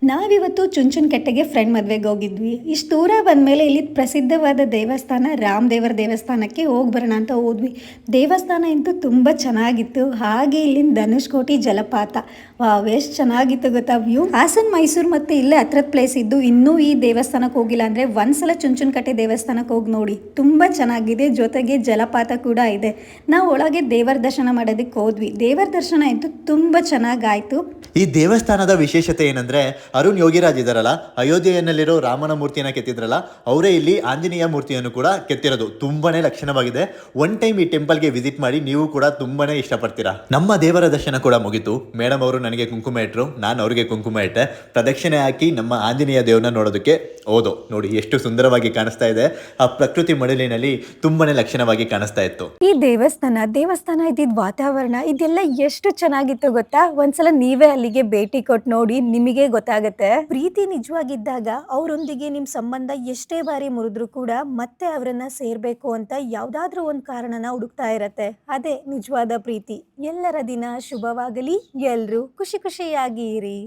ನಾವಿವತ್ತು ಚುಂಚನಕಟ್ಟೆಗೆ ಫ್ರೆಂಡ್ ಮದುವೆಗೆ ಹೋಗಿದ್ವಿ. ಇಷ್ಟು ದೂರ ಬಂದಮೇಲೆ ಇಲ್ಲಿ ಪ್ರಸಿದ್ಧವಾದ ದೇವಸ್ಥಾನ ರಾಮದೇವರ ದೇವಸ್ಥಾನಕ್ಕೆ ಹೋಗಿ ಬರೋಣ ಅಂತ ಹೋದ್ವಿ. ದೇವಸ್ಥಾನ ಅಂತೂ ತುಂಬ ಚೆನ್ನಾಗಿತ್ತು. ಹಾಗೆ ಇಲ್ಲಿಂದ ಧನುಷ್ಕೋಟಿ ಜಲಪಾತ, ವಾವ್ ಎಷ್ಟು ಚೆನ್ನಾಗಿತ್ತು ಗೊತ್ತಾ ವ್ಯೂ. ಹಾಸನ್, ಮೈಸೂರು ಮತ್ತು ಇಲ್ಲೇ ಹತ್ರದ ಪ್ಲೇಸ್ ಇದ್ದು ಇನ್ನೂ ಈ ದೇವಸ್ಥಾನಕ್ಕೆ ಹೋಗಿಲ್ಲ ಅಂದರೆ ಒಂದ್ಸಲ ಚುಂಚನಕಟ್ಟೆ ದೇವಸ್ಥಾನಕ್ಕೆ ಹೋಗಿ ನೋಡಿ, ತುಂಬ ಚೆನ್ನಾಗಿದೆ. ಜೊತೆಗೆ ಜಲಪಾತ ಕೂಡ ಇದೆ. ನಾವು ಒಳಗೆ ದೇವರ ದರ್ಶನ ಮಾಡೋದಕ್ಕೆ ಹೋದ್ವಿ. ದೇವರ ದರ್ಶನ ಅಂತೂ ತುಂಬ ಚೆನ್ನಾಗಾಯಿತು. ಈ ದೇವಸ್ಥಾನದ ವಿಶೇಷತೆ ಏನಂದ್ರೆ, ಅರುಣ್ ಯೋಗಿರಾಜ್ ಇದಾರಲ್ಲ, ಅಯೋಧ್ಯೆಯಲ್ಲಿರೋ ರಾಮನ ಮೂರ್ತಿಯನ್ನು ಕೆತ್ತಿದ್ರಲ್ಲ, ಅವರೇ ಇಲ್ಲಿ ಆಂಜನೇಯ ಮೂರ್ತಿಯನ್ನು ಕೂಡ ಕೆತ್ತಿರೋದು. ತುಂಬಾನೇ ಲಕ್ಷಣವಾಗಿದೆ. ಒನ್ ಟೈಮ್ ಈ ಟೆಂಪಲ್ಗೆ ವಿಸಿಟ್ ಮಾಡಿ, ನೀವು ಕೂಡ ತುಂಬಾನೇ ಇಷ್ಟಪಡ್ತೀರಾ. ನಮ್ಮ ದೇವರ ದರ್ಶನ ಕೂಡ ಮುಗಿತು. ಮೇಡಮ್ ಅವರು ನನಗೆ ಕುಂಕುಮ ಇಟ್ಟರು, ನಾನು ಅವ್ರಿಗೆ ಕುಂಕುಮ ಇಟ್ಟೆ. ಪ್ರದಕ್ಷಿಣೆ ಹಾಕಿ ನಮ್ಮ ಆಂಜನೇಯ ದೇವರನ್ನ ನೋಡೋದಕ್ಕೆ ಹೋದೋ. ನೋಡಿ ಎಷ್ಟು ಸುಂದರವಾಗಿ ಕಾಣಿಸ್ತಾ ಇದೆ. ಆ ಪ್ರಕೃತಿ ಮಡಲಿನಲ್ಲಿ ತುಂಬಾನೇ ಲಕ್ಷಣವಾಗಿ ಕಾಣಿಸ್ತಾ ಇತ್ತು. ಈ ದೇವಸ್ಥಾನ ಇದ್ದಿದ್ದ ವಾತಾವರಣ ಇದೆಲ್ಲ ಎಷ್ಟು ಚೆನ್ನಾಗಿತ್ತು ಗೊತ್ತಾ. ಒಂದ್ಸಲ ನೀವೇ ಅಲ್ಲಿಗೆ ಭೇಟಿ ಕೊಟ್ಟು ನೋಡಿ, ನಿಮಗೆ ಗೊತ್ತಾಗತ್ತೆ. ಪ್ರೀತಿ ನಿಜವಾಗಿದ್ದಾಗ ಅವರೊಂದಿಗೆ ನಿಮ್ ಸಂಬಂಧ ಎಷ್ಟೇ ಬಾರಿ ಮುರಿದ್ರು ಕೂಡ ಮತ್ತೆ ಅವರನ್ನ ಸೇರ್ಬೇಕು ಅಂತ ಯಾವ್ದಾದ್ರೂ ಒಂದು ಕಾರಣನ ಹುಡುಕ್ತಾ ಇರತ್ತೆ. ಅದೇ ನಿಜವಾದ ಪ್ರೀತಿ. ಎಲ್ಲರ ದಿನ ಶುಭವಾಗಲಿ. ಎಲ್ರೂ ಖುಷಿಯಾಗಿ ಇರಿ.